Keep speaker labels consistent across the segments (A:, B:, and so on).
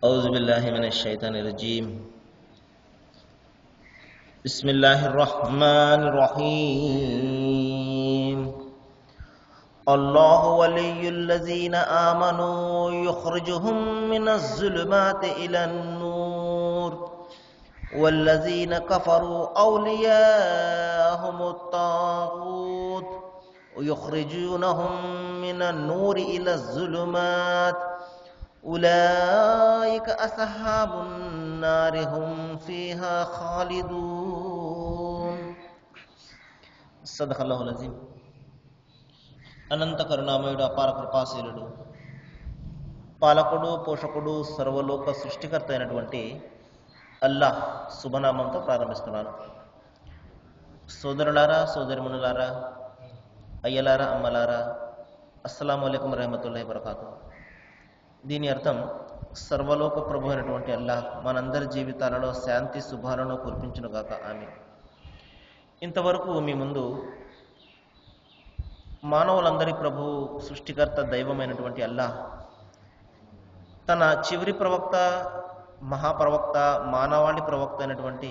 A: أعوذ بالله من الشيطان الرجيم. بسم الله الرحمن الرحيم. الله ولي الذين آمنوا يخرجهم من الظلمات إلى النور والذين كفروا أولياءهم الطاغوت ويخرجونهم من النور إلى الظلمات أولئك أصحاب النار هم فيها خالدون. صدق الله العظيم. అనంత కరుణామయుడు, అపార కృపాశీలుడు, పాలకుడు, పోషకుడు, సర్వలోక సృష్టికర్త అయినటువంటి అల్లాహ్ శుభనామంతో ప్రారంభిస్తున్నాను. సోదరులారా, సోదరిమణులారా, అయ్యలారా, అమ్మలారా, అస్సలాము అలైకుం వరహ్మతుల్లాహి వబరకాతుహు. దీని అర్థం, సర్వలోక ప్రభు అయినటువంటి అల్లాహ్ మనందరి జీవితాలలో శాంతి శుభాలను కురిపించునుగాక, ఆమీన్. ఇంతవరకు మీ ముందు మానవులందరి ప్రభు, సృష్టికర్త, దైవమైనటువంటి అల్లాహ్ తన చివరి ప్రవక్త, మహాప్రవక్త, మానవాళి ప్రవక్త అయినటువంటి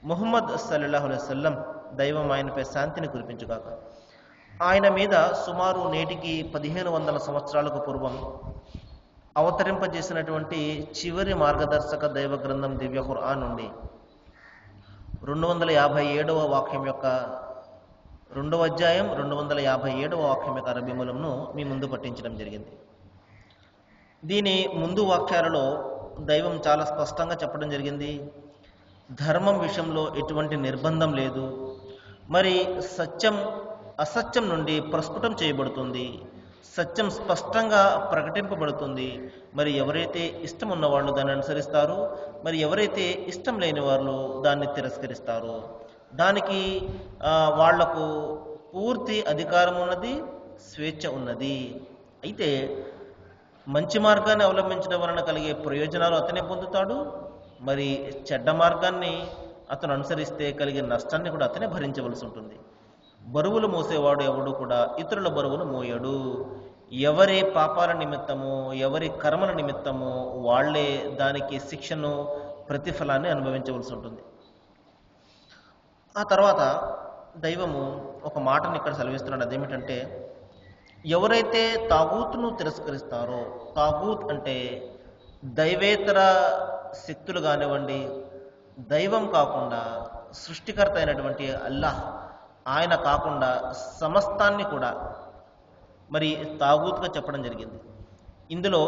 A: ముహమ్మద్ సల్లల్లాహు అలైహి వసల్లం దైవం ఆయనపై శాంతిని కురిపించుగాక, ఆయన మీద సుమారు నేటికి 1500 సంవత్సరాలకు పూర్వం అవతరింపజేసినటువంటి చివరి మార్గదర్శక దైవ గ్రంథం దివ్య ఖురాన్ నుండి 257వ వాక్యం యొక్క 2వ అధ్యాయం 257వ వాక్యం యొక్క అరబీ మూలంను మీ ముందు పట్టించడం జరిగింది. దీని ముందు వాక్యాలలో దైవం చాలా స్పష్టంగా చెప్పడం జరిగింది, ధర్మం విషయంలో ఎటువంటి నిర్బంధం లేదు, మరి సత్యం అసత్యం నుండి ప్రస్ఫుటం చేయబడుతుంది, సత్యం స్పష్టంగా ప్రకటింపబడుతుంది. మరి ఎవరైతే ఇష్టం ఉన్న వాళ్ళు దాన్ని అనుసరిస్తారు, మరి ఎవరైతే ఇష్టం లేని వాళ్ళు దాన్ని తిరస్కరిస్తారు. దానికి వాళ్లకు పూర్తి అధికారం ఉన్నది, స్వేచ్ఛ ఉన్నది. అయితే మంచి మార్గాన్ని అవలంబించడం వలన కలిగే ప్రయోజనాలు అతనే పొందుతాడు, మరి చెడ్డ మార్గాన్ని అతను అనుసరిస్తే కలిగే నష్టాన్ని కూడా అతనే భరించవలసి ఉంటుంది. బరువులు మోసేవాడు ఎవడు కూడా ఇతరుల బరువును మోయడు. ఎవరి పాపాల నిమిత్తము, ఎవరి కర్మల నిమిత్తము వాళ్లే దానికి శిక్షను, ప్రతిఫలాన్ని అనుభవించవలసి ఉంటుంది. ఆ తర్వాత దైవము ఒక మాటను ఇక్కడ సెలవిస్తున్నాడు. అదేమిటంటే, ఎవరైతే తాగూతును తిరస్కరిస్తారో, తాగూత్ అంటే దైవేతర శక్తులు కానివ్వండి, దైవం కాకుండా సృష్టికర్త అయినటువంటి అల్లాహ్ ఆయన కాకుండా సమస్తాన్ని కూడా మరి తాగూత్గా చెప్పడం జరిగింది. ఇందులో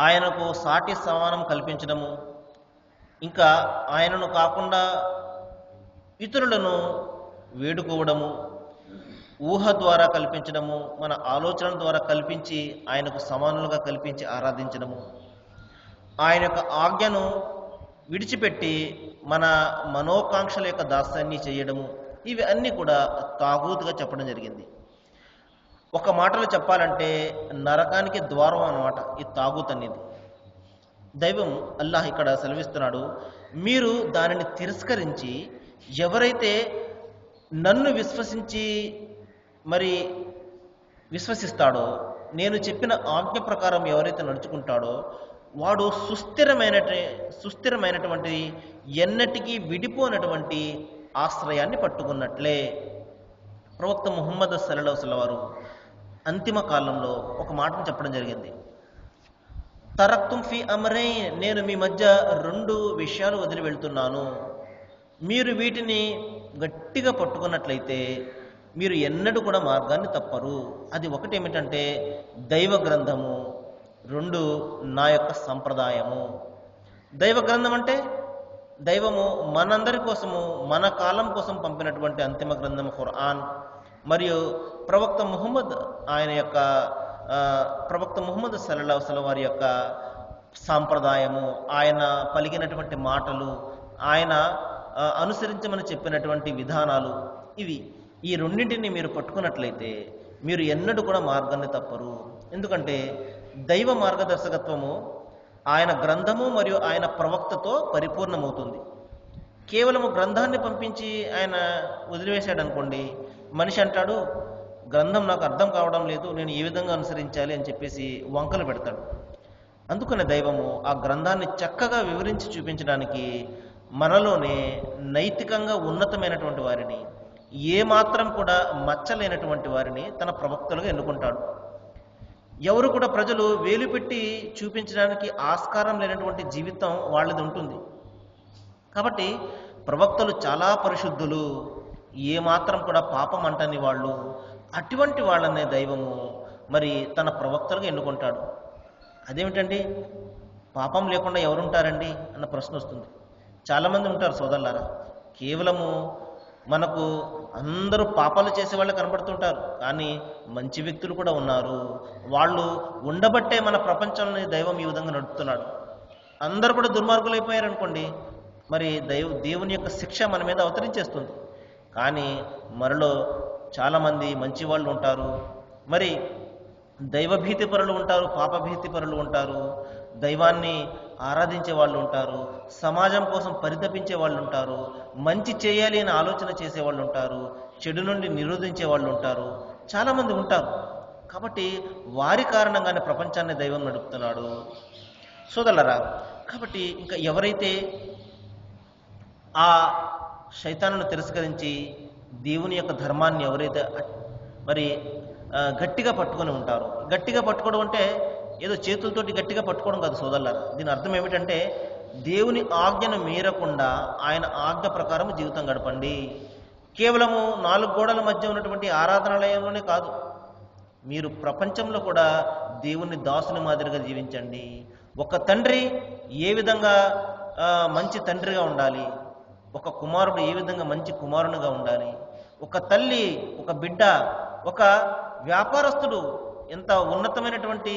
A: ఆయనకు సాటి సమానం కల్పించడము, ఇంకా ఆయనను కాకుండా ఇతరులను వేడుకోవడము, ఊహ ద్వారా కల్పించడము, మన ఆలోచన ద్వారా కల్పించి ఆయనకు సమానులుగా కల్పించి ఆరాధించడము, ఆయన యొక్క ఆజ్ఞను విడిచిపెట్టి మన మనోకాంక్షల యొక్క దాస్యాన్ని చేయడము, ఇవి అన్నీ కూడా తాగూతుగా చెప్పడం జరిగింది. ఒక మాటలో చెప్పాలంటే నరకానికి ద్వారం అన్నమాట ఈ తాగూత్ అనేది. దైవం అల్లాహ్ ఇక్కడ సెలవిస్తున్నాడు, మీరు దానిని తిరస్కరించి ఎవరైతే నన్ను విశ్వసిస్తాడో, నేను చెప్పిన ఆజ్ఞ ప్రకారం ఎవరైతే నడుచుకుంటాడో వాడు సుస్థిరమైనటువంటి ఎన్నటికీ విడిపోనటువంటి ఆశ్రయాన్ని పట్టుకున్నట్లే. ప్రవక్త ముహమ్మద్ సల్లల్లాహు అలైహి వసల్లం వారు అంతిమ కాలంలో ఒక మాటను చెప్పడం జరిగింది, తరక్తుం ఫీ అమ్రైన్, నేను మీ మధ్య 2 విషయాలు వదిలి వెళ్తున్నాను, మీరు వీటిని గట్టిగా పట్టుకున్నట్లయితే మీరు ఎన్నడూ కూడా మార్గాన్ని తప్పరు. అది ఒకటి ఏమిటంటే దైవ గ్రంథము, 2 నా యొక్క సంప్రదాయము. దైవ గ్రంథం అంటే దైవము మనందరి కోసము, మన కాలం కోసం పంపినటువంటి అంతిమ గ్రంథం ఖురాన్, మరియు ప్రవక్త ముహమ్మద్ సల్లల్లాహు అలైహి వసల్లం వారి యొక్క సాంప్రదాయము, ఆయన పలికినటువంటి మాటలు, ఆయన అనుసరించమని చెప్పినటువంటి విధానాలు, ఈ రెండింటిని మీరు పట్టుకున్నట్లయితే మీరు ఎన్నడూ కూడా మార్గాన్ని తప్పరు. ఎందుకంటే దైవ మార్గదర్శకత్వము ఆయన గ్రంథము మరియు ఆయన ప్రవక్తతో పరిపూర్ణమవుతుంది. కేవలము గ్రంథాన్ని పంపించి ఆయన వదిలివేశాడు అనుకోండి, మనిషి అంటాడు గ్రంథం నాకు అర్థం కావడం లేదు, నేను ఏ విధంగా అనుసరించాలి అని చెప్పేసి వంకలు పెడతాడు. అందుకనే దైవము ఆ గ్రంథాన్ని చక్కగా వివరించి చూపించడానికి మనలోనే నైతికంగా ఉన్నతమైనటువంటి వారిని, ఏమాత్రం కూడా మచ్చలేనటువంటి వారిని తన ప్రవక్తలుగా ఎన్నుకుంటాడు. ఎవరు కూడా ప్రజలు వేలు పెట్టి చూపించడానికి ఆస్కారం లేనటువంటి జీవితం వాళ్ళది ఉంటుంది. కాబట్టి ప్రవక్తలు చాలా పరిశుద్ధులు, ఏమాత్రం కూడా పాపం అంటని వాళ్ళు. అటువంటి వాళ్ళనే దైవము మరి తన ప్రవక్తలుగా ఎన్నుకుంటాడు. అదేమిటండి, పాపం లేకుండా ఎవరుంటారండి అన్న ప్రశ్న వస్తుంది. చాలామంది ఉంటారు సోదరులారా. కేవలము మనకు అందరూ పాపాలు చేసేవాళ్ళు కనబడుతుంటారు, కానీ మంచి వ్యక్తులు కూడా ఉన్నారు. వాళ్ళు ఉండబట్టే మన ప్రపంచంలో దైవం ఈ విధంగా నడుపుతున్నాడు. అందరూ కూడా దుర్మార్గులు అయిపోయారు అనుకోండి, మరి దేవుని యొక్క శిక్ష మన మీద అవతరించేస్తుంది. కానీ మనలో చాలామంది మంచి వాళ్ళు ఉంటారు, మరి దైవభీతి పరులు ఉంటారు, పాపభీతి పరులు ఉంటారు, దైవాన్ని ఆరాధించే వాళ్ళు ఉంటారు, సమాజం కోసం పరితపించే వాళ్ళు ఉంటారు, మంచి చేయాలి అని ఆలోచన చేసే వాళ్ళు ఉంటారు, చెడు నుండి నిరోధించే వాళ్ళు ఉంటారు, చాలామంది ఉంటారు. కాబట్టి వారి కారణంగానే ప్రపంచాన్ని దైవం నడుపుతున్నాడు సోదరులారా. కాబట్టి ఇంకా ఎవరైతే ఆ శైతానును తిరస్కరించి దేవుని యొక్క ధర్మాన్ని ఎవరైతే మరి గట్టిగా పట్టుకొని ఉంటారో, గట్టిగా పట్టుకోవడం అంటే ఏదో చేతులతోటి గట్టిగా పట్టుకోవడం కాదు సోదరులారా. దీని అర్థం ఏమిటంటే దేవుని ఆజ్ఞను మీరకుండా ఆయన ఆజ్ఞ ప్రకారం జీవితం గడపండి. కేవలము 4 గోడల మధ్య ఉన్నటువంటి ఆరాధనాలయంలోనే కాదు, మీరు ప్రపంచంలో కూడా దేవుని దాసుని మాదిరిగా జీవించండి. ఒక తండ్రి ఏ విధంగా మంచి తండ్రిగా ఉండాలి, ఒక కుమారుడు ఏ విధంగా మంచి కుమారునిగా ఉండాలి, ఒక తల్లి, ఒక బిడ్డ, ఒక వ్యాపారస్తుడు ఎంత ఉన్నతమైనటువంటి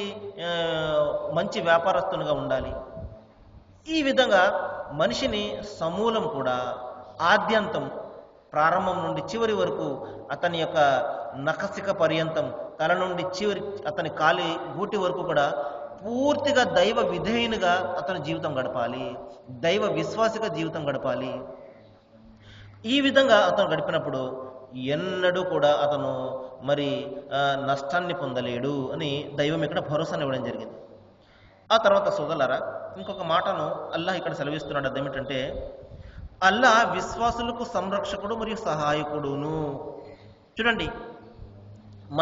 A: మంచి వ్యాపారస్తునిగా ఉండాలి. ఈ విధంగా మనిషిని సమూలం కూడా ఆద్యంతం, ప్రారంభం నుండి చివరి వరకు అతని యొక్క నఖశిఖ పర్యంతం, తల నుండి చివరి అతని కాలి గూటి వరకు కూడా పూర్తిగా దైవ విధేయునిగా అతని జీవితం గడపాలి, దైవ విశ్వాసిగా జీవితం గడపాలి. ఈ విధంగా అతను గడిపినప్పుడు ఎన్నడూ కూడా అతను మరి నష్టాన్ని పొందలేడు అని దైవం ఇక్కడ భరోసాను ఇవ్వడం జరిగింది. ఆ తర్వాత సోదరులారా, ఇంకొక మాటను అల్లాహ్ ఇక్కడ సెలవిస్తున్నాడు. అదేమిటంటే అల్లాహ్ విశ్వాసులకు సంరక్షకుడు మరియు సహాయకుడును. చూడండి,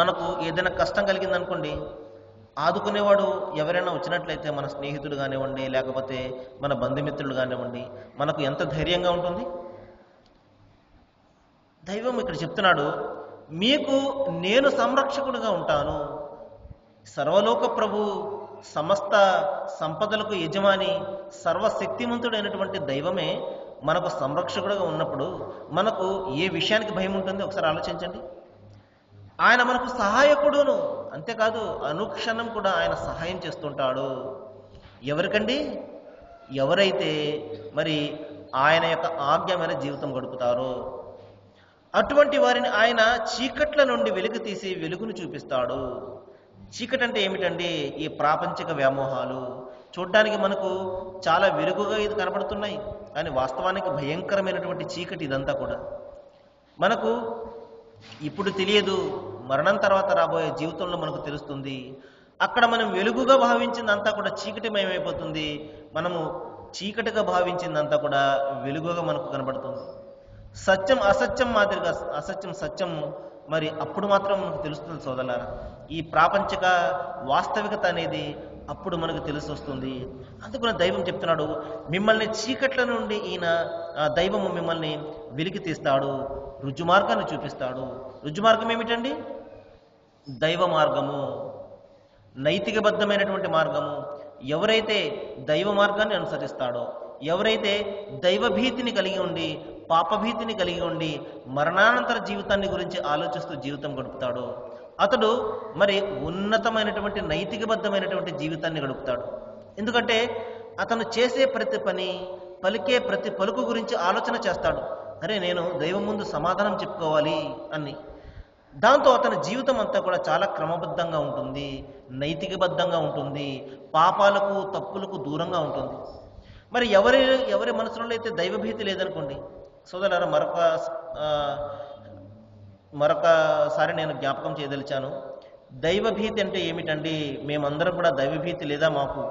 A: మనకు ఏదైనా కష్టం కలిగిందనుకోండి, ఆదుకునేవాడు ఎవరైనా వచ్చినట్లయితే మన స్నేహితుడు కానివ్వండి, లేకపోతే మన బంధుమిత్రులు కానివ్వండి, మనకు ఎంత ధైర్యంగా ఉంటుంది. దైవం ఇక్కడ చెప్తున్నాడు, మీకు నేను సంరక్షకుడిగా ఉంటాను. సర్వలోక ప్రభు, సమస్త సంపదలకు యజమాని, సర్వశక్తిమంతుడైనటువంటి దైవమే మనకు సంరక్షకుడిగా ఉన్నప్పుడు మనకు ఏ విషయానికి భయం ఉంటుంది ఒకసారి ఆలోచించండి. ఆయన మనకు సహాయకుడును, అంతేకాదు అనుక్షణం కూడా ఆయన సహాయం చేస్తుంటాడు. ఎవరికండి? ఎవరైతే మరి ఆయన యొక్క ఆజ్ఞ మీద జీవితం గడుపుతారో అటువంటి వారిని ఆయన చీకట్ల నుండి వెలుగు తీసి వెలుగును చూపిస్తాడు. చీకటి అంటే ఏమిటండి? ఈ ప్రాపంచిక వ్యామోహాలు. చూడ్డానికి మనకు చాలా వెలుగుగా ఇది కనబడుతున్నాయి, కానీ వాస్తవానికి భయంకరమైనటువంటి చీకటి ఇదంతా కూడా. మనకు ఇప్పుడు తెలియదు, మరణం తర్వాత రాబోయే జీవితంలో మనకు తెలుస్తుంది. అక్కడ మనం వెలుగుగా భావించిందంతా కూడా చీకటిమయమైపోతుంది, మనము చీకటిగా భావించిందంతా కూడా వెలుగుగా మనకు కనబడుతుంది. సత్యం అసత్యం మాదిరిగా, అసత్యం సత్యం మరి అప్పుడు మాత్రం మనకు తెలుస్తుంది సోదరులారా. ఈ ప్రాపంచిక వాస్తవికత అనేది అప్పుడు మనకు తెలిసి వస్తుంది. అందుకని దైవం చెప్తున్నాడు, మిమ్మల్ని చీకట్ల నుండి ఈయన దైవము మిమ్మల్ని వెలికి తీస్తాడు, రుజుమార్గాన్ని చూపిస్తాడు. రుజుమార్గం ఏమిటండి? దైవ మార్గము, నైతికబద్ధమైనటువంటి మార్గము. ఎవరైతే దైవ మార్గాన్ని అనుసరిస్తాడో, ఎవరైతే దైవభీతిని కలిగి ఉండి, పాపభీతిని కలిగి ఉండి, మరణానంతర జీవితాన్ని గురించి ఆలోచిస్తూ జీవితం గడుపుతాడో అతడు మరి ఉన్నతమైనటువంటి నైతికబద్ధమైనటువంటి జీవితాన్ని గడుపుతాడు. ఎందుకంటే అతను చేసే ప్రతి పని, పలికే ప్రతి పలుకు గురించి ఆలోచన చేస్తాడు. అరే, నేను దైవం ముందు సమాధానం చెప్పుకోవాలి అని. దాంతో అతని జీవితం అంతా కూడా చాలా క్రమబద్ధంగా ఉంటుంది, నైతికబద్ధంగా ఉంటుంది, పాపాలకు తప్పులకు దూరంగా ఉంటుంది. మరి ఎవరి మనసులో అయితే దైవభీతి లేదనుకోండి సోదరులారా, మరొకసారి నేను జ్ఞాపకం చేయదలిచాను. దైవభీతి అంటే ఏమిటండి? మేమందరం కూడా దైవభీతి లేదా మాకు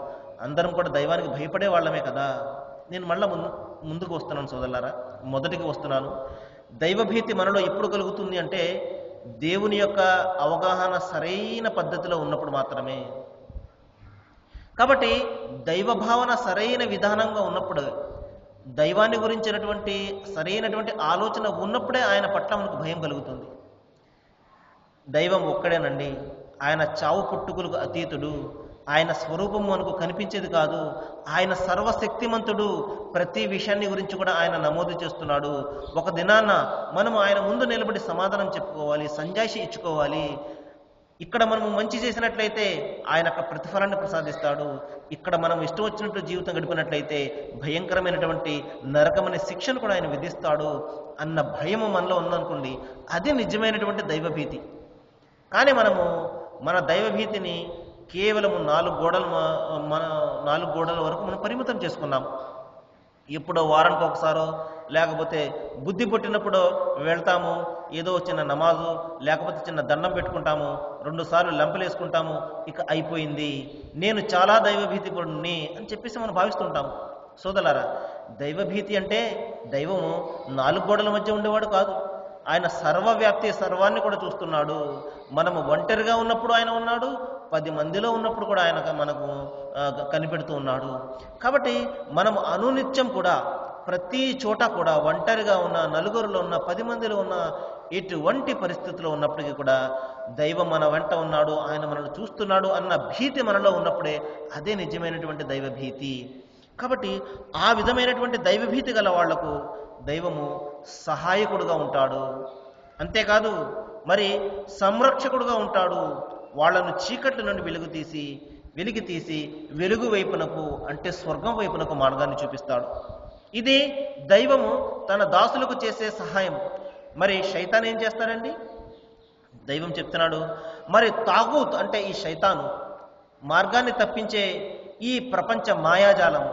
A: అందరం కూడా దైవానికి భయపడే వాళ్ళమే కదా. నేను మళ్ళీ ముందుకు వస్తున్నాను సోదరులారా, మొదటికి వస్తున్నాను. దైవభీతి మనలో ఎప్పుడు కలుగుతుంది అంటే దేవుని యొక్క అవగాహన సరైన పద్ధతిలో ఉన్నప్పుడు మాత్రమే. కాబట్టి దైవ భావన సరైన విధానంగా ఉన్నప్పుడు, దైవాన్ని గురించినటువంటి సరైనటువంటి ఆలోచన ఉన్నప్పుడే ఆయన పట్ల మనకు భయం కలుగుతుంది. దైవం ఒక్కడేనండి, ఆయన చావు పుట్టుకులకు అతీతుడు, ఆయన స్వరూపం మనకు కనిపించేది కాదు, ఆయన సర్వశక్తిమంతుడు, ప్రతి విషయాన్ని గురించి కూడా ఆయన నమోదు చేస్తున్నాడు. ఒక దినాన మనం ఆయన ముందు నిలబడి సమాధానం చెప్పుకోవాలి, సంజాయిషి ఇచ్చుకోవాలి. ఇక్కడ మనము మంచి చేసినట్లయితే ఆయన యొక్క ప్రతిఫలాన్ని ప్రసాదిస్తాడు, ఇక్కడ మనం ఇష్టం వచ్చినట్టు జీవితం గడిపినట్లయితే భయంకరమైనటువంటి నరకమనే శిక్షను కూడా ఆయన విధిస్తాడు అన్న భయము మనలో ఉందనుకోండి, అది నిజమైనటువంటి దైవభీతి. కానీ మనము మన దైవభీతిని కేవలం 4 గోడల వరకు మనం పరిమితం చేసుకున్నాం. ఎప్పుడో వారానికి ఒకసారో లేకపోతే బుద్ధి పుట్టినప్పుడు వెళ్తాము, ఏదో చిన్న నమాజు లేకపోతే చిన్న దండం పెట్టుకుంటాము, 2 సార్లు లంపలేసుకుంటాము, ఇక అయిపోయింది, నేను చాలా దైవభీతిపరుడిని అని చెప్పేసి మనం భావిస్తుంటాము. సోదరులారా, దైవభీతి అంటే దైవము 4 గోడల మధ్య ఉండేవాడు కాదు, ఆయన సర్వవ్యాప్తి, సర్వాన్ని కూడా చూస్తున్నాడు. మనము ఒంటరిగా ఉన్నప్పుడు ఆయన ఉన్నాడు, 10 మందిలో ఉన్నప్పుడు కూడా ఆయన మనకు కనిపెడుతూ ఉన్నాడు. కాబట్టి మనము అనునిత్యం కూడా ప్రతి చోట కూడా ఒంటరిగా ఉన్న, నలుగురిలో ఉన్న, 10 మందిలో ఉన్న, ఎటువంటి పరిస్థితుల్లో ఉన్నప్పటికీ కూడా దైవం మన వెంట ఉన్నాడు, ఆయన మనల్ని చూస్తున్నాడు అన్న భీతి మనలో ఉన్నప్పుడే అదే నిజమైనటువంటి దైవభీతి. కాబట్టి ఆ విధమైనటువంటి దైవభీతి గల వాళ్లకు దైవము సహాయకుడుగా ఉంటాడు. అంతేకాదు మరి సంరక్షకుడుగా ఉంటాడు. వాళ్లను చీకట్ల నుండి వెలికి తీసి వెలుగు వైపునకు, అంటే స్వర్గం వైపునకు మార్గాన్ని చూపిస్తాడు. ఇది దైవము తన దాసులకు చేసే సహాయం. మరి శైతాన్ ఏం చేస్తాడండి? దైవం చెప్తున్నాడు, మరి తాగూత్ అంటే ఈ శైతాను మార్గాన్ని తప్పించే ఈ ప్రపంచ మాయాజాలం,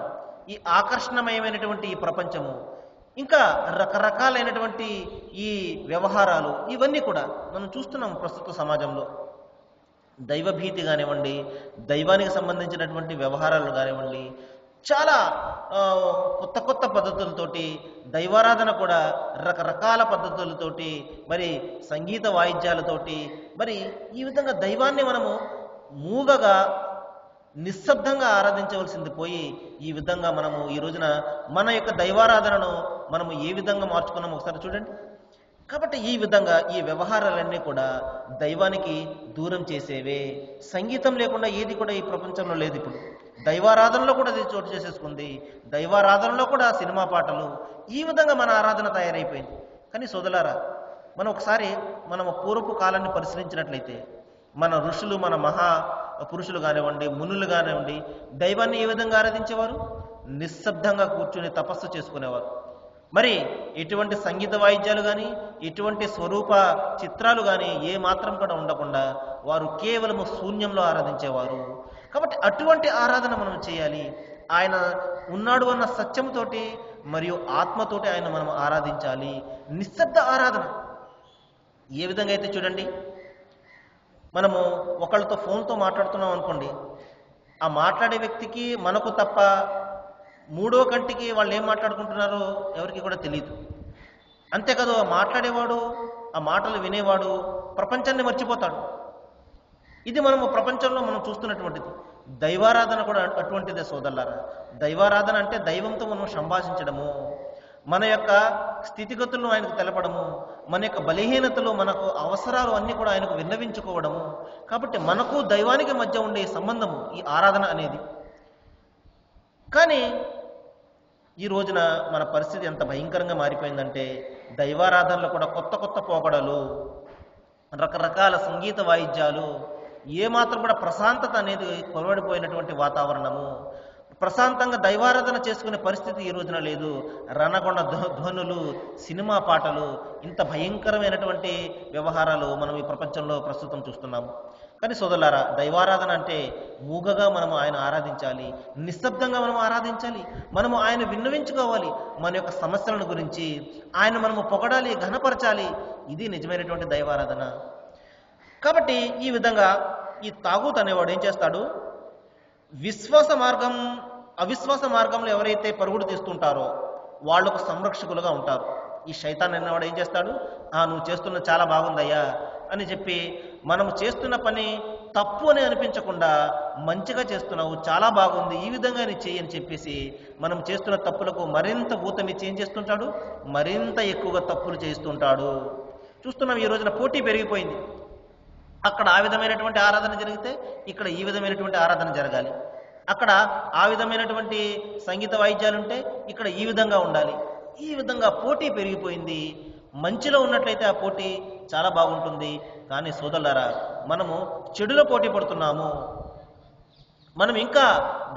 A: ఈ ఆకర్షణమయమైనటువంటి ఈ ప్రపంచము, ఇంకా రకరకాలైనటువంటి ఈ వ్యవహారాలు, ఇవన్నీ కూడా మనం చూస్తున్నాం ప్రస్తుత సమాజంలో. దైవభీతి కానివ్వండి, దైవానికి సంబంధించినటువంటి వ్యవహారాలు కానివ్వండి, చాలా కొత్త కొత్త పద్ధతులతోటి దైవారాధన కూడా రకరకాల పద్ధతులతోటి, మరి సంగీత వాయిద్యాలతోటి, మరి ఈ విధంగా దైవాన్ని మనము మూగగా నిశ్శబ్దంగా ఆరాధించవలసింది పోయి, ఈ విధంగా మనము ఈ రోజున మన యొక్క దైవారాధనను మనము ఏ విధంగా మార్చుకున్నామో ఒకసారి చూడండి. కాబట్టి ఈ విధంగా ఈ వ్యవహారాలన్నీ కూడా దైవానికి దూరం చేసేవే. సంగీతం లేకుండా ఏది కూడా ఈ ప్రపంచంలో లేదు. ఇప్పుడు దైవారాధనలో కూడా అది చోటు చేసేసుకుంది. దైవారాధనలో కూడా సినిమా పాటలు, ఈ విధంగా మన ఆరాధన తయారైపోయింది. కానీ సోదరులారా, మనం ఒకసారి మనము పూర్వపు కాలాన్ని పరిశీలించినట్లయితే మన ఋషులు, మన మహా పురుషులు కానివ్వండి, మునులు కానివ్వండి, దైవాన్ని ఏ విధంగా ఆరాధించేవారు? నిశ్శబ్దంగా కూర్చుని తపస్సు చేసుకునేవారు. మరి ఎటువంటి సంగీత వాయిద్యాలు కానీ, ఎటువంటి స్వరూప చిత్రాలు కానీ ఏ మాత్రం కూడా ఉండకుండా వారు కేవలము శూన్యంలో ఆరాధించేవారు. కాబట్టి అటువంటి ఆరాధన మనం చేయాలి. ఆయన ఉన్నాడు అన్న సత్యంతోటి మరియు ఆత్మతోటి ఆయన మనం ఆరాధించాలి. నిశ్శబ్ద ఆరాధన. ఏ విధంగా అయితే చూడండి, మనము ఒకళ్ళతో ఫోన్తో మాట్లాడుతున్నాం అనుకోండి, ఆ మాట్లాడే వ్యక్తికి మనకు తప్ప మూడో కంటికి వాళ్ళు ఏం మాట్లాడుకుంటున్నారో ఎవరికి కూడా తెలియదు. అంతేకాదు ఆ మాట్లాడేవాడు, ఆ మాటలు వినేవాడు ప్రపంచాన్ని మర్చిపోతాడు. ఇది మనము ప్రపంచంలో మనం చూస్తున్నటువంటిది. దైవారాధన కూడా అటువంటిదే సోదరులారా. దైవారాధన అంటే దైవంతో మనం సంభాషించడము, మన యొక్క స్థితిగతులను ఆయనకు తెలపడము, మన యొక్క బలహీనతలు, మనకు అవసరాలు అన్నీ కూడా ఆయనకు విన్నవించుకోవడము. కాబట్టి మనకు దైవానికి మధ్య ఉండే సంబంధము ఈ ఆరాధన అనేది. కానీ ఈ రోజున మన పరిస్థితి ఎంత భయంకరంగా మారిపోయిందంటే, దైవారాధనలో కూడా కొత్త కొత్త పోకడలు, రకరకాల సంగీత వాయిద్యాలు, ఏమాత్రం కూడా ప్రశాంతత అనేది కొలవడిపోయినటువంటి వాతావరణము. ప్రశాంతంగా దైవారాధన చేసుకునే పరిస్థితి ఈ రోజున లేదు. రణగొండ ధ్వనులు, సినిమా పాటలు, ఇంత భయంకరమైనటువంటి వ్యవహారాలు మనం ఈ ప్రపంచంలో ప్రస్తుతం చూస్తున్నాము. కానీ సోదరులారా, దైవారాధన అంటే మూగగా మనము ఆయన ఆరాధించాలి, నిశ్శబ్దంగా మనం ఆరాధించాలి. మనము ఆయన విన్నవించుకోవాలి, మన యొక్క సమస్యలను గురించి ఆయన మనము పొగడాలి, ఘనపరచాలి. ఇది నిజమైనటువంటి దైవారాధన. కాబట్టి ఈ విధంగా ఈ తాగూత్ అనేవాడు ఏం చేస్తాడు? విశ్వాస మార్గం అవిశ్వాస మార్గంలో ఎవరైతే పరుగుడు తీస్తుంటారో వాళ్ళకు సంరక్షకులుగా ఉంటారు. ఈ శైతాన్ అనేవాడు ఏం చేస్తాడు, నువ్వు చేస్తున్న చాలా బాగుందయ్యా అని చెప్పి మనము చేస్తున్న పని తప్పు అని అనిపించకుండా మంచిగా చేస్తున్నావు, చాలా బాగుంది, ఈ విధంగా నీ చెయ్యి అని చెప్పేసి మనం చేస్తున్న తప్పులకు మరింత ఊతమిచ్చి ఏం చేస్తుంటాడు, మరింత ఎక్కువగా తప్పులు చేస్తుంటాడు. చూస్తున్నాం ఈ రోజున పోటీ పెరిగిపోయింది. అక్కడ ఆ విధమైనటువంటి ఆరాధన జరిగితే ఇక్కడ ఈ విధమైనటువంటి ఆరాధన జరగాలి, అక్కడ ఆ విధమైనటువంటి సంగీత వాయిద్యాలు ఉంటే ఇక్కడ ఈ విధంగా ఉండాలి. ఈ విధంగా పోటీ పెరిగిపోయింది. మంచిలో ఉన్నట్లయితే ఆ పోటీ చాలా బాగుంటుంది. కానీ సోదరులారా, మనము చెడులో పోటీ పడుతున్నాము. మనం ఇంకా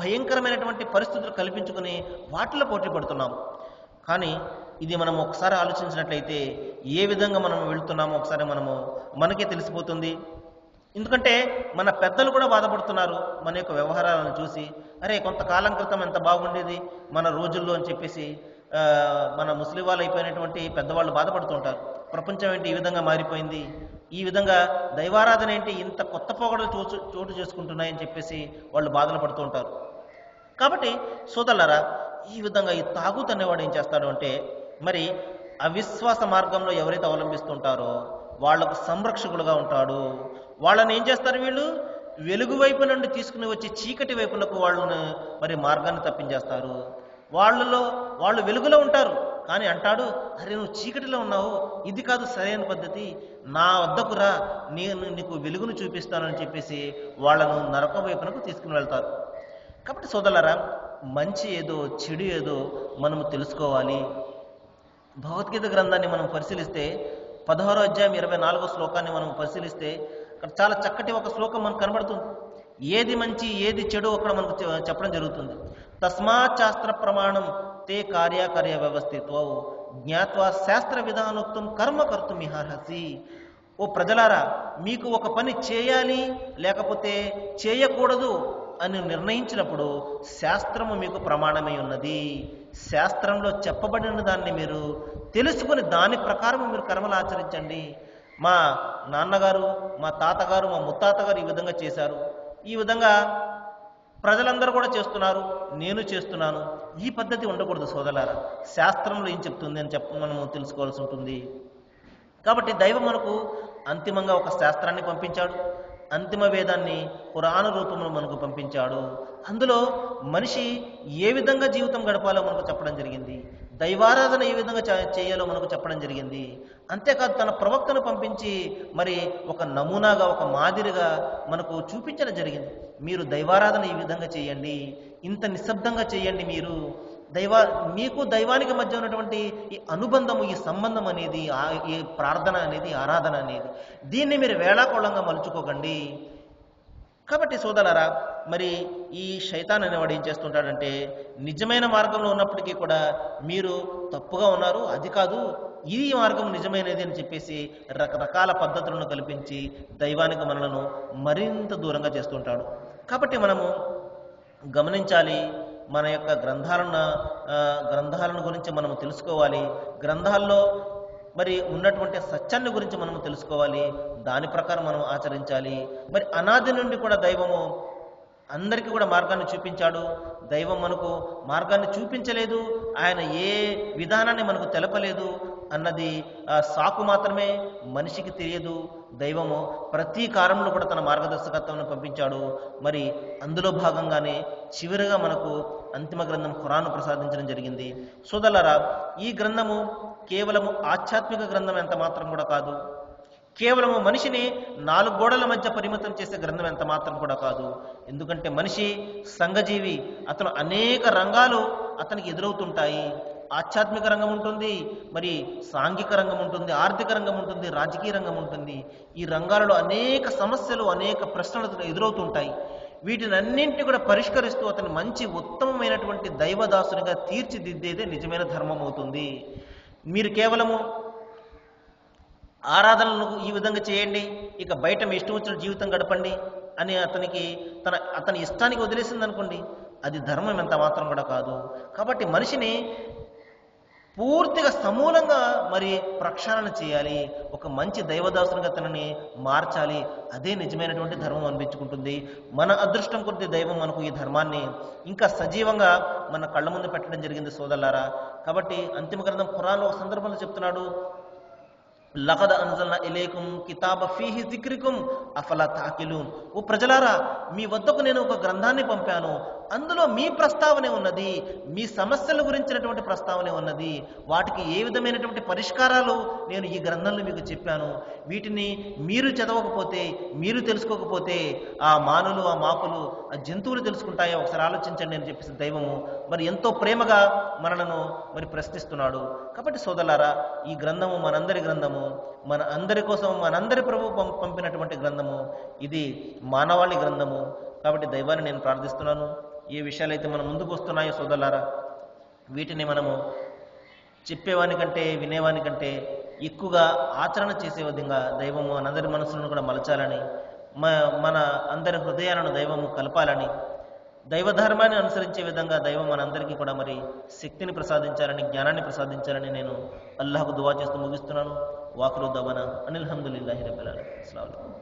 A: భయంకరమైనటువంటి పరిస్థితులు కల్పించుకుని వాటిలో పోటీ పడుతున్నాము. కానీ ఇది మనం ఒకసారి ఆలోచించినట్లయితే ఏ విధంగా మనం వెళుతున్నామో ఒకసారి మనకే తెలిసిపోతుంది. ఎందుకంటే మన పెద్దలు కూడా బాధపడుతున్నారు మన యొక్క వ్యవహారాలను చూసి. అరే, కొంతకాలం క్రితం ఎంత బాగుండేది మన రోజుల్లో అని చెప్పేసి మన ముస్లిం వాళ్ళు అయిపోయినటువంటి పెద్దవాళ్ళు బాధపడుతుంటారు. ప్రపంచం ఏంటి ఈ విధంగా మారిపోయింది, ఈ విధంగా దైవారాధన ఏంటి ఇంత కొత్త పోగడలు చోటు చేసుకుంటున్నాయని చెప్పేసి వాళ్ళు బాధలు పడుతూ ఉంటారు. కాబట్టి సోదరులారా, ఈ విధంగా ఈ తాగుత్ అనేవాడు ఏం చేస్తాడు అంటే, మరి అవిశ్వాస మార్గంలో ఎవరైతే అవలంబిస్తుంటారో వాళ్లకు సంరక్షకులుగా ఉంటాడు. వాళ్ళని ఏం చేస్తారు, వీళ్ళు వెలుగు వైపు నుండి తీసుకుని వచ్చి చీకటి వైపునకు వాళ్ళని మరి మార్గాన్ని తప్పించేస్తారు. వాళ్ళు వెలుగులో ఉంటారు కానీ అంటాడు, అరే నువ్వు చీకటిలో ఉన్నావు, ఇది కాదు సరైన పద్ధతి, నా వద్దకు రా, నేను నీకు వెలుగును చూపిస్తానని చెప్పేసి వాళ్ళను నరకం వైపునకు తీసుకుని వెళ్తారు. కాబట్టి సోదరులారా, మంచి ఏదో చెడు ఏదో మనము తెలుసుకోవాలి. భగవద్గీత గ్రంథాన్ని మనం పరిశీలిస్తే 16వ అధ్యాయం 24వ శ్లోకాన్ని మనం పరిశీలిస్తే అక్కడ చాలా చక్కటి ఒక శ్లోకం మనకు కనబడుతుంది. ఏది మంచి ఏది చెడు అక్కడ మనకు చెప్పడం జరుగుతుంది. తస్మాత్ శాస్త్ర ప్రమాణం తే కార్యకర్య వ్యవస్థిత్వ జ్ఞాత్వా శాస్త్ర విధానోక్తం కర్మ కర్తుం ఇహార్హసి. ఓ ప్రజలారా, మీకు ఒక పని చేయాలి లేకపోతే చేయకూడదు అని నిర్ణయించినప్పుడు శాస్త్రము మీకు ప్రమాణమై ఉన్నది. శాస్త్రంలో చెప్పబడిన దాన్ని మీరు తెలుసుకుని దాని ప్రకారం మీరు కర్మలు ఆచరించండి. మా నాన్నగారు, మా తాతగారు, మా ముత్తాతగారు ఈ విధంగా చేశారు, ఈ విధంగా ప్రజలందరూ కూడా చేస్తున్నారు, నేను చేస్తున్నాను. ఈ పద్ధతి ఉండకూడదు సోదరులారా. శాస్త్రంలో ఏం చెప్తుంది అని మనము తెలుసుకోవాల్సి ఉంటుంది. కాబట్టి దైవం మనకు అంతిమంగా ఒక శాస్త్రాన్ని పంపించాడు, అంతిమ వేదాన్ని ఖురాను రూపంలో మనకు పంపించాడు. అందులో మనిషి ఏ విధంగా జీవితం గడపాలో మనకు చెప్పడం జరిగింది, దైవారాధన ఏ విధంగా చేయాలో మనకు చెప్పడం జరిగింది. అంతేకాదు తన ప్రవక్తను పంపించి మరి ఒక నమూనాగా, ఒక మాదిరిగా మనకు చూపించడం జరిగింది. మీరు దైవారాధన ఈ విధంగా చేయండి, ఇంత నిశ్శబ్దంగా చేయండి, మీకు దైవానికి మధ్య ఉన్నటువంటి ఈ అనుబంధము, ఈ సంబంధం అనేది, ఈ ప్రార్థన అనేది, ఆరాధన అనేది, దీన్ని మీరు వేళాకోళంగా మలుచుకోకండి. కాబట్టి సోదరులారా, మరి ఈ శైతాన్ అనేవాడు ఏం చేస్తుంటాడంటే, నిజమైన మార్గంలో ఉన్నప్పటికీ కూడా మీరు తప్పుగా ఉన్నారు, అది కాదు ఇది మార్గం నిజమైనది అని చెప్పేసి రకరకాల పద్ధతులను కల్పించి దైవానికి మనలను మరింత దూరంగా చేస్తుంటాడు. కాబట్టి మనము గమనించాలి, మన యొక్క గ్రంథాలను గురించి మనము తెలుసుకోవాలి, గ్రంథాల్లో మరి ఉన్నటువంటి సత్యాన్ని గురించి మనము తెలుసుకోవాలి, దాని ప్రకారం మనం ఆచరించాలి. మరి అనాది నుండి కూడా దైవము అందరికీ కూడా మార్గాన్ని చూపించాడు. దైవం మనకు మార్గాన్ని చూపించలేదు, ఆయన ఏ విధానాన్ని మనకు తెలపలేదు అన్నది సాకు మాత్రమే, మనిషికి తెలియదు. దైవము ప్రతి కాలంలో కూడా తన మార్గదర్శకత్వాన్ని పంపించాడు. మరి అందులో భాగంగానే చివరిగా మనకు అంతిమ గ్రంథం ఖురాను ప్రసాదించడం జరిగింది. సోదరులారా, ఈ గ్రంథము కేవలము ఆధ్యాత్మిక గ్రంథం ఎంత మాత్రం కూడా కాదు, కేవలము మనిషిని 4 గోడల మధ్య పరిమితం చేసే గ్రంథం ఎంత మాత్రం కూడా కాదు. ఎందుకంటే మనిషి సంఘజీవి, అతను అనేక రంగాలు అతనికి ఎదురవుతుంటాయి. ఆధ్యాత్మిక రంగం ఉంటుంది, మరి సాంఘిక రంగం ఉంటుంది, ఆర్థిక రంగం ఉంటుంది, రాజకీయ రంగం ఉంటుంది. ఈ రంగాలలో అనేక సమస్యలు, అనేక ప్రశ్నలు ఎదురవుతుంటాయి. వీటినన్నింటినీ కూడా పరిష్కరిస్తూ అతను మంచి ఉత్తమమైనటువంటి దైవదాసునిగా తీర్చిదిద్దేదే నిజమైన ధర్మం అవుతుంది. మీరు కేవలము ఆరాధనలు ఈ విధంగా చేయండి, ఇక బయట మీ ఇష్టం వచ్చిన జీవితం గడపండి అని అతని ఇష్టానికి వదిలేసింది అనుకోండి, అది ధర్మం ఎంత మాత్రం కూడా కాదు. కాబట్టి మనిషిని పూర్తిగా సమూలంగా మరి ప్రక్షాళన చేయాలి, ఒక మంచి దైవదాసునిగా తనని మార్చాలి. అదే నిజమైనటువంటి ధర్మం అనిపించుకుంటుంది. మన అదృష్టం కొద్ది దైవం మనకు ఈ ధర్మాన్ని ఇంకా సజీవంగా మన కళ్ళ ముందు పెట్టడం జరిగింది సోదరులారా. కాబట్టి అంతిమ గ్రంథం ఖురాన్లో ఒక సందర్భంలో చెప్తున్నాడు, లఖద్ అన్జల్నా ఇలైకుం కితాబ ఫీహి జిక్రికుం అఫలా తాకిలూన్. ఓ ప్రజలారా, మీ వద్దకు నేను ఒక గ్రంథాన్ని పంపాను, అందులో మీ ప్రస్తావనే ఉన్నది, మీ సమస్యల గురించినటువంటి ప్రస్తావనే ఉన్నది, వాటికి ఏ విధమైనటువంటి పరిష్కారాలు నేను ఈ గ్రంథంలో మీకు చెప్పాను. వీటిని మీరు చదవకపోతే, మీరు తెలుసుకోకపోతే ఆ మానులు, ఆ మాకులు, ఆ జంతువులు తెలుసుకుంటాయో ఒకసారి ఆలోచించండి అని చెప్పేసి దైవము మరి ఎంతో ప్రేమగా మనలను మరి ప్రశ్నిస్తున్నాడు. కాబట్టి సోదరులారా, ఈ గ్రంథము మనందరి గ్రంథము, మన అందరి కోసం మనందరి ప్రభు పంపినటువంటి గ్రంథము, ఇది మానవాళి గ్రంథము. కాబట్టి దైవాన్ని నేను ప్రార్థిస్తున్నాను, ఏ విషయాలైతే మన ముందుకు వస్తున్నాయో సోదరులారా, వీటిని మనము చెప్పేవానికంటే వినేవానికంటే ఎక్కువగా ఆచరణ చేసే విధంగా దైవము మనందరి మనసులను కూడా మలచాలని, మన అందరి హృదయాలను దైవము కలపాలని, దైవధర్మాన్ని అనుసరించే విధంగా దైవం మనందరికీ కూడా మరి శక్తిని ప్రసాదించాలని, జ్ఞానాన్ని ప్రసాదించాలని నేను అల్లాహకు దువా చేస్తూ ముగిస్తున్నాను. వాకులు దవన అనిల్ హమ్దులిల్లాహి రబ్బిల్ ఆలమీన్. అస్సలాము అలైకుం.